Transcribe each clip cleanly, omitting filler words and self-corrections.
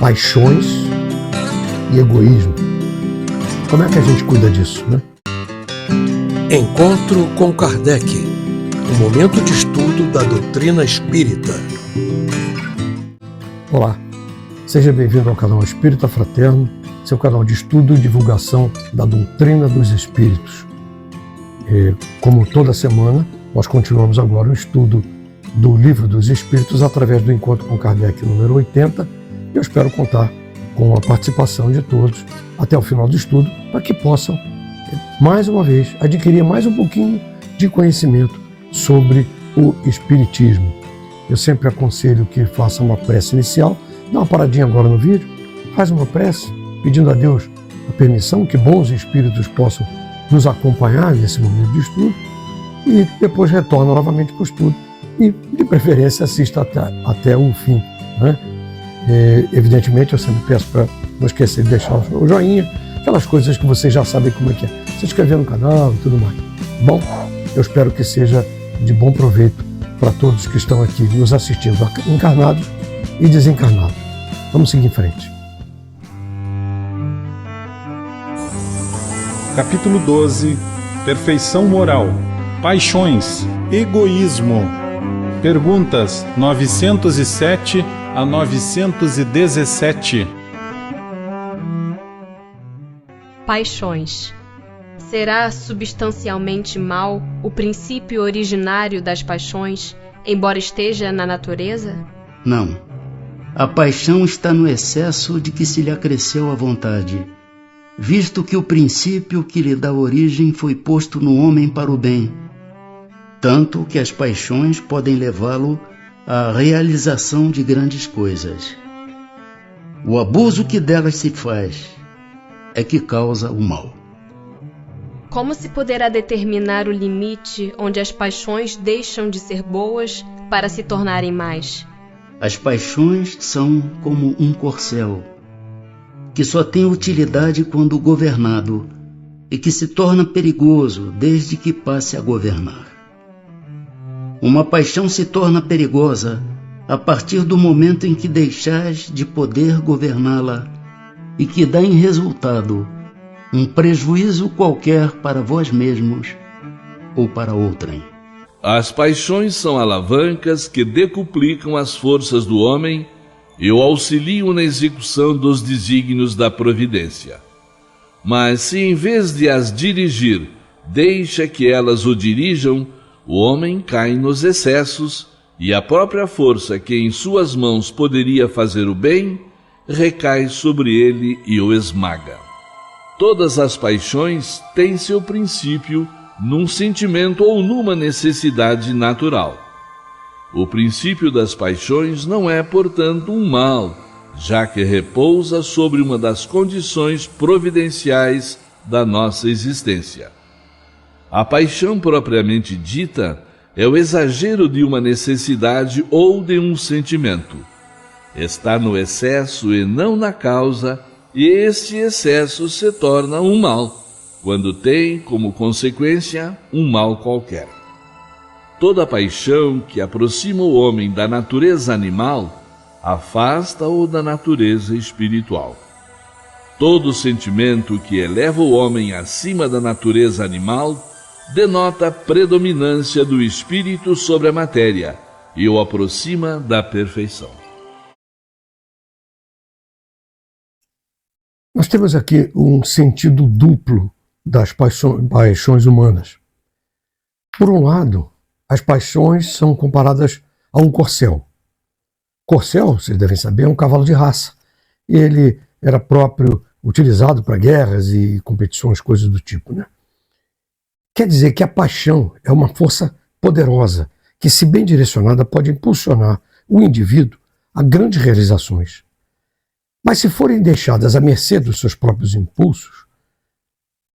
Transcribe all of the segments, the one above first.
paixões e egoísmo. Como é que a gente cuida disso, né? Encontro com Kardec, um momento de estudo da doutrina espírita. Olá, seja bem-vindo ao canal Espírita Fraterno, seu canal de estudo e divulgação da doutrina dos espíritos. Como toda semana, nós continuamos agora o estudo do Livro dos Espíritos através do Encontro com Kardec número 80, e eu espero contar com a participação de todos até o final do estudo, para que possam, mais uma vez, adquirir mais um pouquinho de conhecimento sobre o Espiritismo. Eu sempre aconselho que faça uma prece inicial, dá uma paradinha agora no vídeo, faz uma prece, pedindo a Deus a permissão que bons espíritos possam nos acompanhar nesse momento de estudo, e depois retorna novamente para o estudo e, de preferência, assista até o fim, né? Evidentemente, eu sempre peço para não esquecer de deixar o joinha, aquelas coisas que vocês já sabem como é que é, se inscrever no canal e tudo mais. Bom, eu espero que seja de bom proveito para todos que estão aqui nos assistindo, encarnados e desencarnados. Vamos seguir em frente. Capítulo 12. Perfeição moral. Paixões. Egoísmo. Perguntas 907 a 917. Paixões. Será substancialmente mal o princípio originário das paixões, embora esteja na natureza? Não. A paixão está no excesso de que se lhe acresceu a vontade, visto que o princípio que lhe dá origem foi posto no homem para o bem, tanto que as paixões podem levá-lo à realização de grandes coisas. O abuso que delas se faz é que causa o mal. Como se poderá determinar o limite onde as paixões deixam de ser boas para se tornarem más? As paixões são como um corcel, que só tem utilidade quando governado e que se torna perigoso desde que passe a governar. Uma paixão se torna perigosa a partir do momento em que deixais de poder governá-la e que dá em resultado um prejuízo qualquer para vós mesmos ou para outrem. As paixões são alavancas que decuplicam as forças do homem e o auxiliam na execução dos desígnios da providência. Mas se em vez de as dirigir, deixa que elas o dirijam, o homem cai nos excessos e a própria força que em suas mãos poderia fazer o bem, recai sobre ele e o esmaga. Todas as paixões têm seu princípio num sentimento ou numa necessidade natural. O princípio das paixões não é, portanto, um mal, já que repousa sobre uma das condições providenciais da nossa existência. A paixão propriamente dita é o exagero de uma necessidade ou de um sentimento. Está no excesso e não na causa, e este excesso se torna um mal, quando tem como consequência um mal qualquer. Toda paixão que aproxima o homem da natureza animal, afasta-o da natureza espiritual. Todo sentimento que eleva o homem acima da natureza animal denota a predominância do espírito sobre a matéria e o aproxima da perfeição. Nós temos aqui um sentido duplo das paixões humanas. Por um lado, as paixões são comparadas a um corcel. Corcel, vocês devem saber, é um cavalo de raça. E ele era próprio utilizado para guerras e competições, coisas do tipo, né? Quer dizer que a paixão é uma força poderosa que, se bem direcionada, pode impulsionar o indivíduo a grandes realizações. Mas se forem deixadas à mercê dos seus próprios impulsos,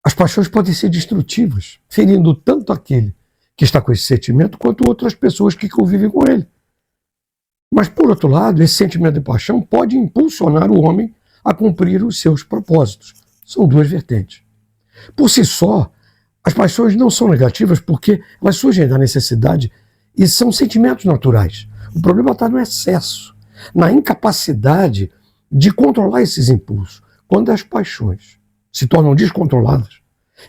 as paixões podem ser destrutivas, ferindo tanto aquele que está com esse sentimento quanto outras pessoas que convivem com ele. Mas, por outro lado, esse sentimento de paixão pode impulsionar o homem a cumprir os seus propósitos. São duas vertentes. Por si só, as paixões não são negativas porque elas surgem da necessidade e são sentimentos naturais. O problema está no excesso, na incapacidade de controlar esses impulsos. Quando as paixões se tornam descontroladas,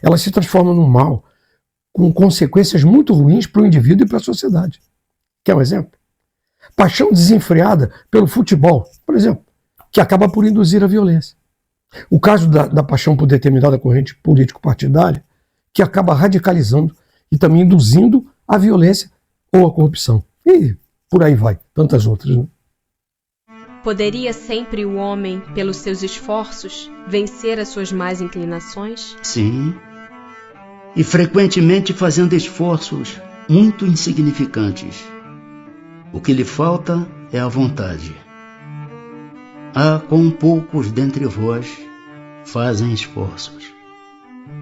elas se transformam num mal com consequências muito ruins para o indivíduo e para a sociedade. Quer um exemplo? Paixão desenfreada pelo futebol, por exemplo, que acaba por induzir a violência. O caso da paixão por determinada corrente político-partidária, que acaba radicalizando e também induzindo a violência ou a corrupção. E por aí vai, tantas outras, né? Poderia sempre o homem, pelos seus esforços, vencer as suas más inclinações? Sim, e frequentemente fazendo esforços muito insignificantes. O que lhe falta é a vontade. Há quão poucos dentre vós fazem esforços.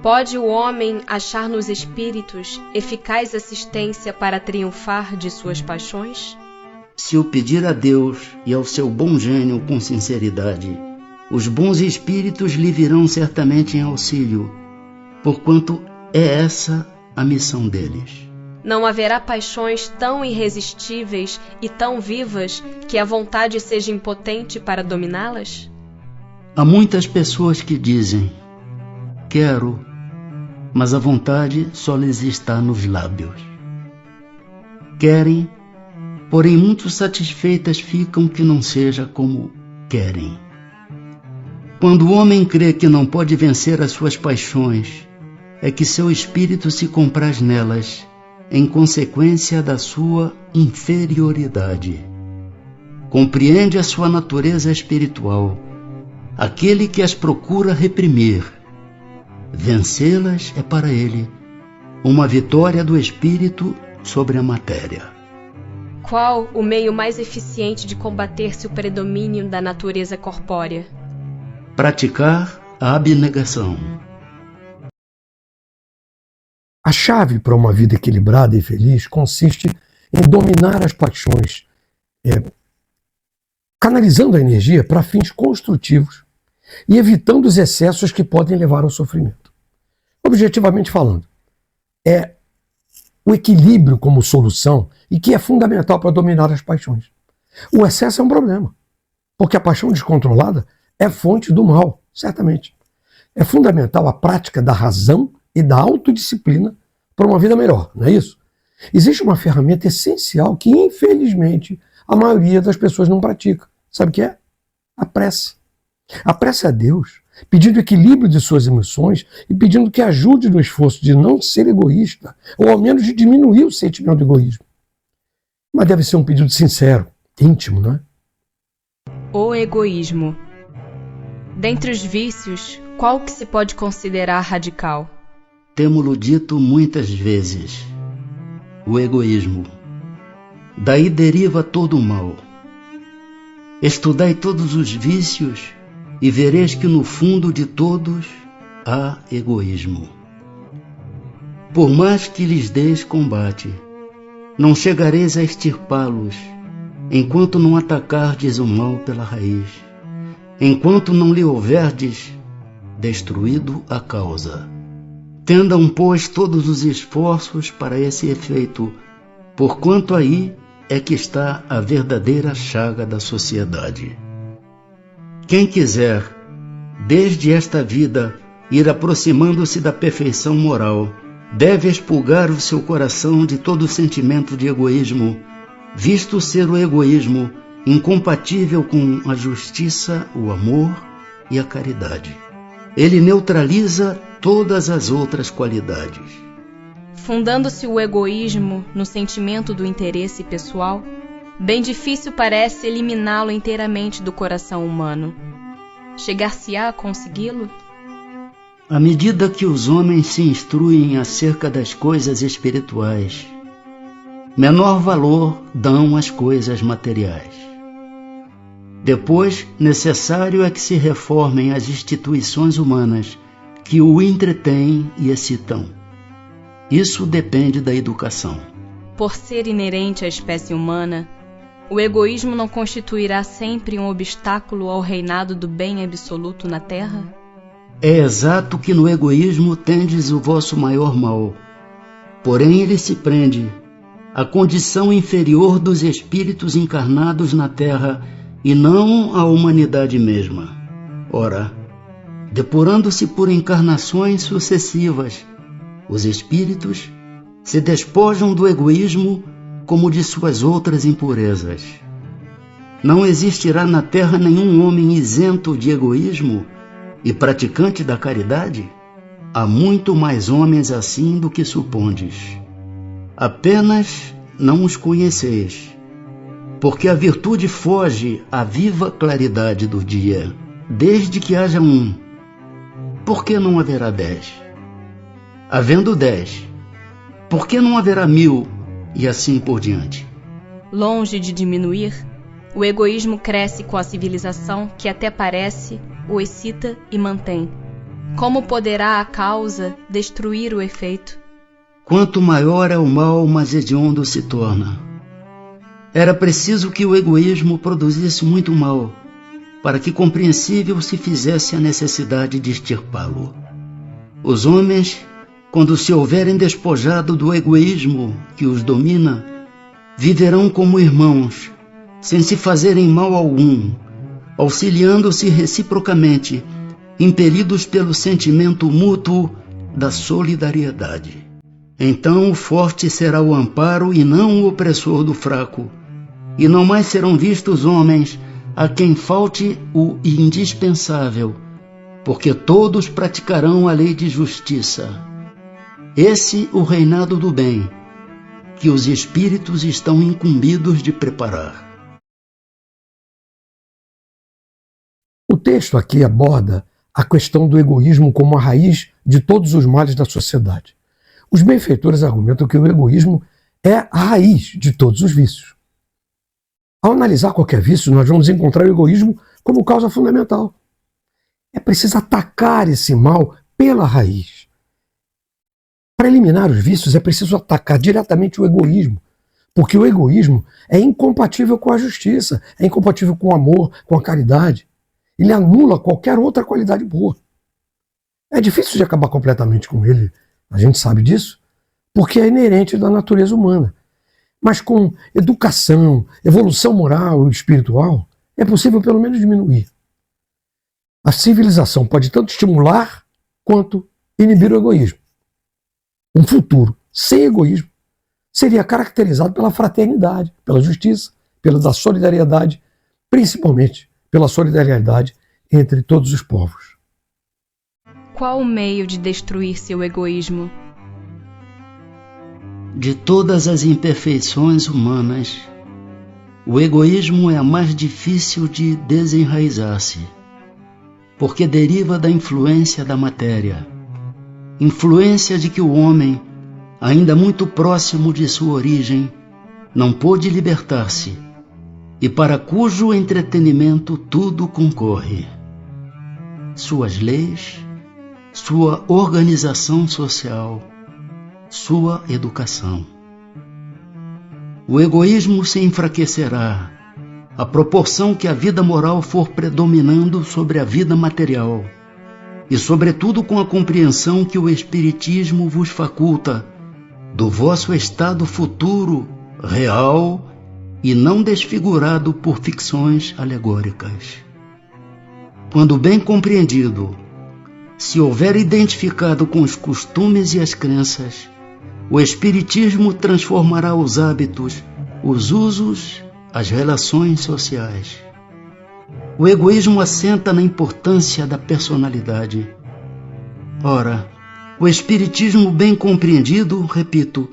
Pode o homem achar nos espíritos eficaz assistência para triunfar de suas paixões? Se o pedir a Deus e ao seu bom gênio com sinceridade, os bons espíritos lhe virão certamente em auxílio, porquanto é essa a missão deles. Não haverá paixões tão irresistíveis e tão vivas que a vontade seja impotente para dominá-las? Há muitas pessoas que dizem, quero, mas a vontade só lhes está nos lábios. Querem, porém muito satisfeitas ficam que não seja como querem. Quando o homem crê que não pode vencer as suas paixões, é que seu espírito se compraz nelas, em consequência da sua inferioridade. Compreende a sua natureza espiritual, aquele que as procura reprimir. Vencê-las é para ele uma vitória do espírito sobre a matéria. Qual o meio mais eficiente de combater-se o predomínio da natureza corpórea? Praticar a abnegação. A chave para uma vida equilibrada e feliz consiste em dominar as paixões, canalizando a energia para fins construtivos e evitando os excessos que podem levar ao sofrimento. Objetivamente falando, é o equilíbrio como solução e que é fundamental para dominar as paixões. O excesso é um problema, porque a paixão descontrolada é fonte do mal, certamente. É fundamental a prática da razão e da autodisciplina para uma vida melhor, não é isso? Existe uma ferramenta essencial que, infelizmente, a maioria das pessoas não pratica. Sabe o que é? A prece. A prece a Deus, pedindo equilíbrio de suas emoções e pedindo que ajude no esforço de não ser egoísta, ou ao menos de diminuir o sentimento de egoísmo. Mas deve ser um pedido sincero, íntimo, não é? O egoísmo. Dentre os vícios, qual que se pode considerar radical? Temo-lo dito muitas vezes. O egoísmo. Daí deriva todo o mal. Estudai todos os vícios e vereis que no fundo de todos há egoísmo. Por mais que lhes deis combate, não chegareis a extirpá-los, enquanto não atacardes o mal pela raiz, enquanto não lhe houverdes destruído a causa. Tendam, pois, todos os esforços para esse efeito, porquanto aí é que está a verdadeira chaga da sociedade. Quem quiser, desde esta vida, ir aproximando-se da perfeição moral, deve expurgar o seu coração de todo sentimento de egoísmo, visto ser o egoísmo incompatível com a justiça, o amor e a caridade. Ele neutraliza todas as outras qualidades. Fundando-se o egoísmo no sentimento do interesse pessoal, bem difícil parece eliminá-lo inteiramente do coração humano. Chegar-se-á a consegui-lo? À medida que os homens se instruem acerca das coisas espirituais, menor valor dão às coisas materiais. Depois, necessário é que se reformem as instituições humanas que o entretêm e excitam. Isso depende da educação. Por ser inerente à espécie humana, o egoísmo não constituirá sempre um obstáculo ao reinado do bem absoluto na Terra? É exato que no egoísmo tendes o vosso maior mal. Porém, ele se prende à condição inferior dos espíritos encarnados na Terra e não a humanidade mesma. Ora, depurando-se por encarnações sucessivas, os espíritos se despojam do egoísmo como de suas outras impurezas. Não existirá na Terra nenhum homem isento de egoísmo e praticante da caridade? Há muito mais homens assim do que supondes. Apenas não os conheceis, porque a virtude foge à viva claridade do dia. Desde que haja um, por que não haverá 10? Havendo 10, por que não haverá 1000 e assim por diante? Longe de diminuir, o egoísmo cresce com a civilização que até parece, o excita e mantém. Como poderá a causa destruir o efeito? Quanto maior é o mal, mais hediondo se torna. Era preciso que o egoísmo produzisse muito mal, para que compreensível se fizesse a necessidade de extirpá-lo. Os homens, quando se houverem despojado do egoísmo que os domina, viverão como irmãos, sem se fazerem mal algum, auxiliando-se reciprocamente, impelidos pelo sentimento mútuo da solidariedade. Então o forte será o amparo e não o opressor do fraco, e não mais serão vistos homens a quem falte o indispensável, porque todos praticarão a lei de justiça. Esse o reinado do bem, que os espíritos estão incumbidos de preparar. O texto aqui aborda a questão do egoísmo como a raiz de todos os males da sociedade. Os benfeitores argumentam que o egoísmo é a raiz de todos os vícios. Ao analisar qualquer vício, nós vamos encontrar o egoísmo como causa fundamental. É preciso atacar esse mal pela raiz. Para eliminar os vícios, é preciso atacar diretamente o egoísmo, porque o egoísmo é incompatível com a justiça, é incompatível com o amor, com a caridade. Ele anula qualquer outra qualidade boa. É difícil de acabar completamente com ele, a gente sabe disso, porque é inerente da natureza humana. Mas com educação, evolução moral e espiritual, é possível pelo menos diminuir. A civilização pode tanto estimular quanto inibir o egoísmo. Um futuro sem egoísmo seria caracterizado pela fraternidade, pela justiça, pela solidariedade, principalmente pela solidariedade entre todos os povos. Qual o meio de destruir seu egoísmo? De todas as imperfeições humanas, o egoísmo é a mais difícil de desenraizar-se, porque deriva da influência da matéria, influência de que o homem, ainda muito próximo de sua origem, não pôde libertar-se, e para cujo entretenimento tudo concorre. Suas leis, sua organização social, sua educação. O egoísmo se enfraquecerá à proporção que a vida moral for predominando sobre a vida material, e sobretudo com a compreensão que o Espiritismo vos faculta do vosso estado futuro, real e não desfigurado por ficções alegóricas. Quando bem compreendido, se houver identificado com os costumes e as crenças, o Espiritismo transformará os hábitos, os usos, as relações sociais. O egoísmo assenta na importância da personalidade. Ora, o Espiritismo bem compreendido, repito,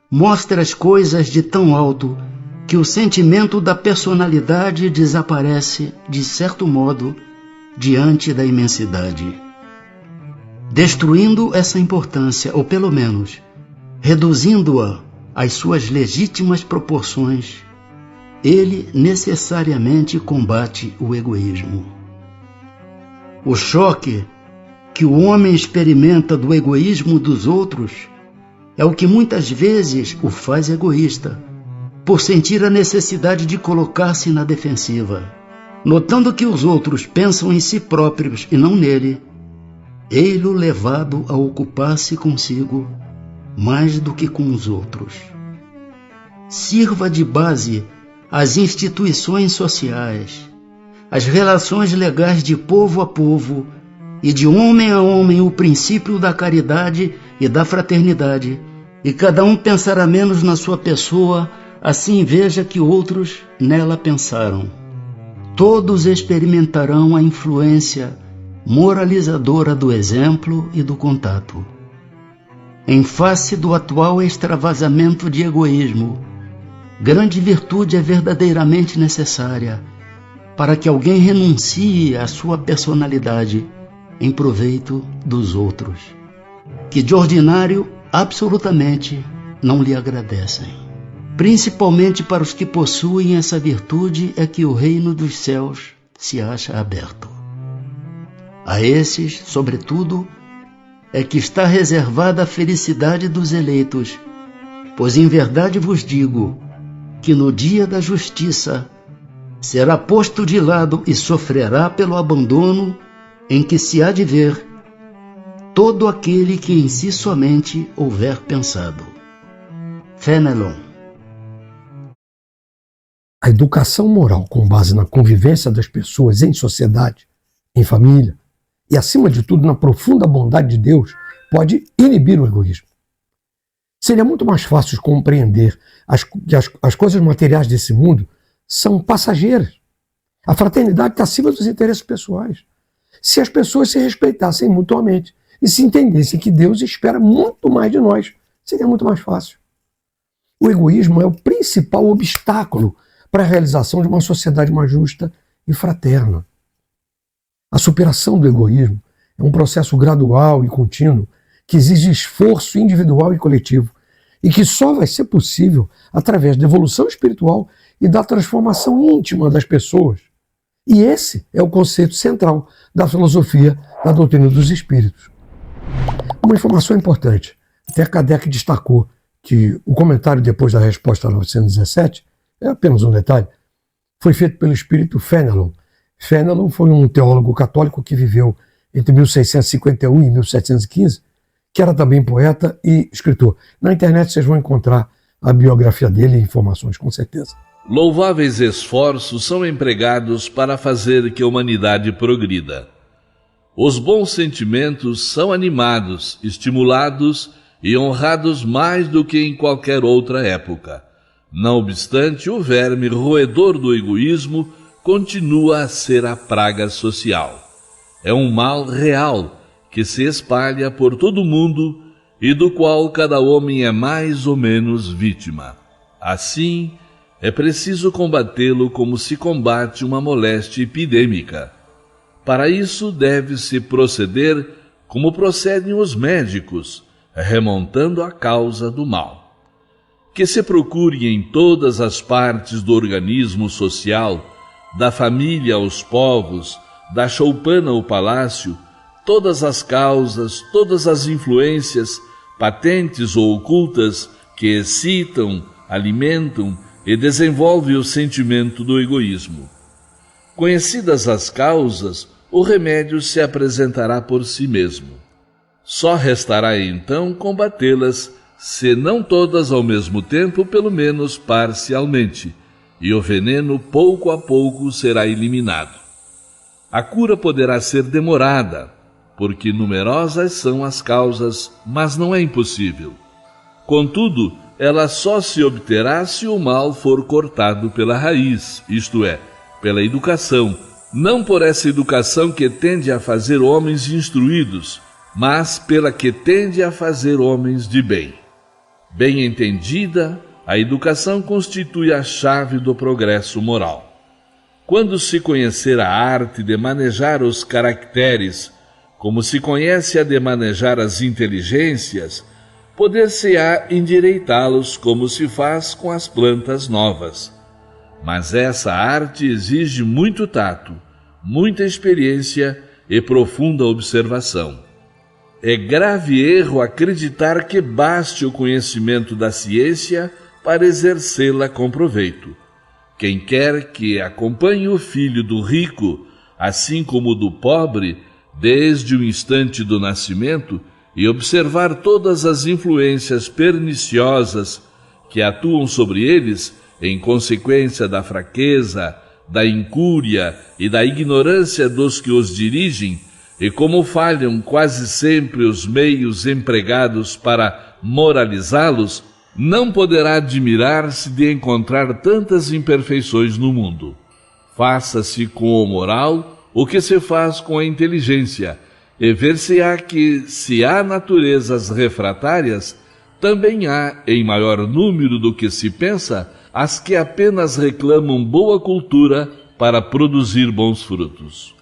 mostra as coisas de tão alto que o sentimento da personalidade desaparece, de certo modo, diante da imensidade. Destruindo essa importância, ou pelo menos reduzindo-a às suas legítimas proporções, ele necessariamente combate o egoísmo. O choque que o homem experimenta do egoísmo dos outros é o que muitas vezes o faz egoísta, por sentir a necessidade de colocar-se na defensiva. Notando que os outros pensam em si próprios e não nele, ei-lo levado a ocupar-se consigo mais do que com os outros. Sirva de base às instituições sociais, as relações legais de povo a povo e de homem a homem o princípio da caridade e da fraternidade, e cada um pensará menos na sua pessoa, assim veja que outros nela pensaram. Todos experimentarão a influência moralizadora do exemplo e do contato. Em face do atual extravasamento de egoísmo, grande virtude é verdadeiramente necessária para que alguém renuncie à sua personalidade em proveito dos outros, que de ordinário absolutamente não lhe agradecem. Principalmente para os que possuem essa virtude é que o reino dos céus se acha aberto. A esses, sobretudo, é que está reservada a felicidade dos eleitos, pois em verdade vos digo que no dia da justiça será posto de lado e sofrerá pelo abandono em que se há de ver todo aquele que em si somente houver pensado. Fénelon. A educação moral com base na convivência das pessoas em sociedade, em família e, acima de tudo, na profunda bondade de Deus, pode inibir o egoísmo. Seria muito mais fácil compreender que as coisas materiais desse mundo são passageiras. A fraternidade está acima dos interesses pessoais. Se as pessoas se respeitassem mutuamente e se entendessem que Deus espera muito mais de nós, seria muito mais fácil. O egoísmo é o principal obstáculo para a realização de uma sociedade mais justa e fraterna. A superação do egoísmo é um processo gradual e contínuo que exige esforço individual e coletivo e que só vai ser possível através da evolução espiritual e da transformação íntima das pessoas. E esse é o conceito central da filosofia da doutrina dos espíritos. Uma informação importante. Até Kardec destacou que o comentário depois da resposta a 917, é apenas um detalhe, foi feito pelo espírito Fénelon. Fénelon foi um teólogo católico que viveu entre 1651 e 1715, que era também poeta e escritor. Na internet vocês vão encontrar a biografia dele e informações, com certeza. Louváveis esforços são empregados para fazer que a humanidade progrida. Os bons sentimentos são animados, estimulados e honrados mais do que em qualquer outra época. Não obstante, o verme roedor do egoísmo continua a ser a praga social. É um mal real que se espalha por todo o mundo e do qual cada homem é mais ou menos vítima. Assim, é preciso combatê-lo como se combate uma moléstia epidêmica. Para isso, deve-se proceder como procedem os médicos, remontando a causa do mal. Que se procure em todas as partes do organismo social, da família aos povos, da choupana ao palácio, todas as causas, todas as influências, patentes ou ocultas, que excitam, alimentam e desenvolvem o sentimento do egoísmo. Conhecidas as causas, o remédio se apresentará por si mesmo. Só restará então combatê-las, se não todas ao mesmo tempo, pelo menos parcialmente, e o veneno pouco a pouco será eliminado. A cura poderá ser demorada, porque numerosas são as causas, mas não é impossível. Contudo, ela só se obterá se o mal for cortado pela raiz, isto é, pela educação, não por essa educação que tende a fazer homens instruídos, mas pela que tende a fazer homens de bem. Bem entendida, a educação constitui a chave do progresso moral. Quando se conhecer a arte de manejar os caracteres, como se conhece a de manejar as inteligências, poder-se-á endireitá-los como se faz com as plantas novas. Mas essa arte exige muito tato, muita experiência e profunda observação. É grave erro acreditar que baste o conhecimento da ciência para exercê-la com proveito. Quem quer que acompanhe o filho do rico, assim como o do pobre, desde o instante do nascimento, e observar todas as influências perniciosas que atuam sobre eles em consequência da fraqueza, da incúria e da ignorância dos que os dirigem, e como falham quase sempre os meios empregados para moralizá-los, não poderá admirar-se de encontrar tantas imperfeições no mundo. Faça-se com o moral o que se faz com a inteligência, e ver-se-á que, se há naturezas refratárias, também há, em maior número do que se pensa, as que apenas reclamam boa cultura para produzir bons frutos.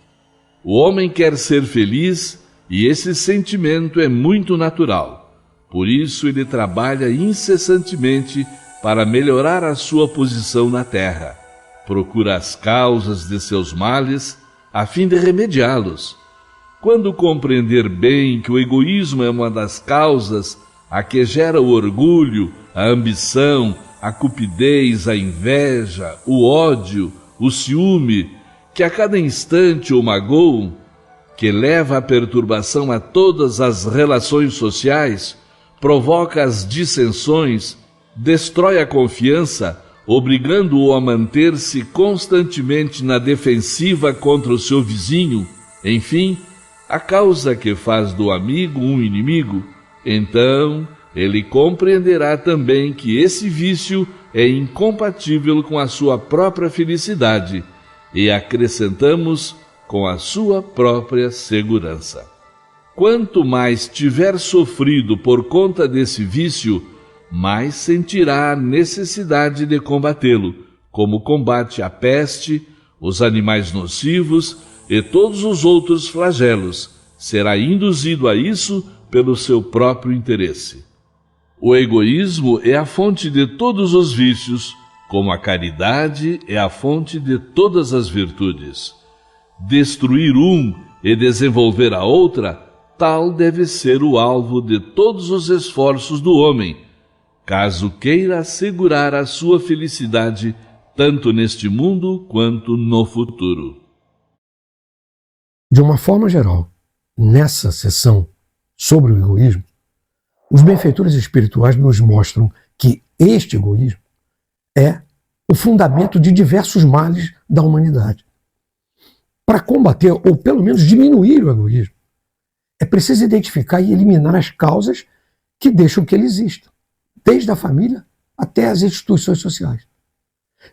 O homem quer ser feliz e esse sentimento é muito natural. Por isso ele trabalha incessantemente para melhorar a sua posição na terra. Procura as causas de seus males a fim de remediá-los. Quando compreender bem que o egoísmo é uma das causas a que gera o orgulho, a ambição, a cupidez, a inveja, o ódio, o ciúme, que a cada instante o magoam, que leva a perturbação a todas as relações sociais, provoca as dissensões, destrói a confiança, obrigando-o a manter-se constantemente na defensiva contra o seu vizinho, enfim, a causa que faz do amigo um inimigo, então ele compreenderá também que esse vício é incompatível com a sua própria felicidade e acrescentamos com a sua própria segurança. Quanto mais tiver sofrido por conta desse vício, mais sentirá a necessidade de combatê-lo, como combate a peste, os animais nocivos e todos os outros flagelos. Será induzido a isso pelo seu próprio interesse. O egoísmo é a fonte de todos os vícios, como a caridade é a fonte de todas as virtudes. Destruir um e desenvolver a outra, tal deve ser o alvo de todos os esforços do homem, caso queira assegurar a sua felicidade tanto neste mundo quanto no futuro. De uma forma geral, nessa sessão sobre o egoísmo, os benfeitores espirituais nos mostram que este egoísmo é o fundamento de diversos males da humanidade. Para combater, ou pelo menos diminuir o egoísmo, é preciso identificar e eliminar as causas que deixam que ele exista, desde a família até as instituições sociais.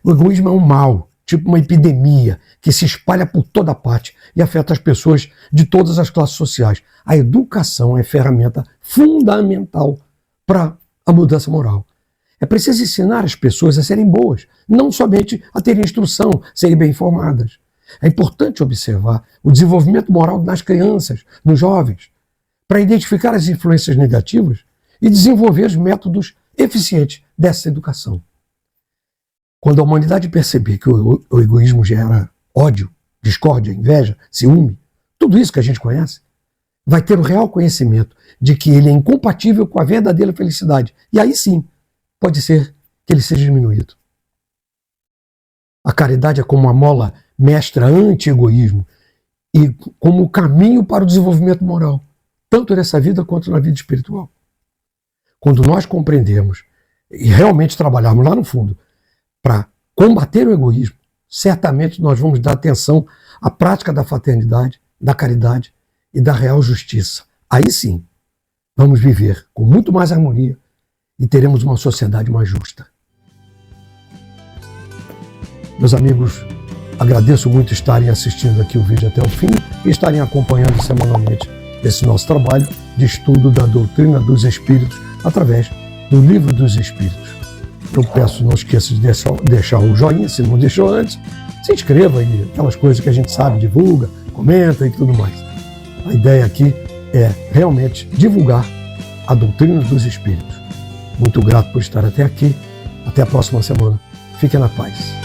O egoísmo é um mal, tipo uma epidemia, que se espalha por toda parte e afeta as pessoas de todas as classes sociais. A educação é ferramenta fundamental para a mudança moral. É preciso ensinar as pessoas a serem boas, não somente a terem instrução, serem bem informadas. É importante observar o desenvolvimento moral nas crianças, nos jovens, para identificar as influências negativas e desenvolver os métodos eficientes dessa educação. Quando a humanidade perceber que o egoísmo gera ódio, discórdia, inveja, ciúme, tudo isso que a gente conhece, vai ter o real conhecimento de que ele é incompatível com a verdadeira felicidade. E aí sim, pode ser que ele seja diminuído. A caridade é como uma mola mestra anti-egoísmo e como o caminho para o desenvolvimento moral, tanto nessa vida quanto na vida espiritual. Quando nós compreendemos e realmente trabalharmos lá no fundo para combater o egoísmo, certamente nós vamos dar atenção à prática da fraternidade, da caridade e da real justiça. Aí sim, vamos viver com muito mais harmonia e teremos uma sociedade mais justa. Meus amigos, agradeço muito estarem assistindo aqui o vídeo até o fim e estarem acompanhando semanalmente esse nosso trabalho de estudo da doutrina dos Espíritos através do Livro dos Espíritos. Eu peço, não esqueça de deixar o joinha, se não deixou antes, se inscreva e aquelas coisas que a gente sabe, divulga, comenta e tudo mais. A ideia aqui é realmente divulgar a doutrina dos Espíritos. Muito grato por estar até aqui. Até a próxima semana. Fiquem na paz.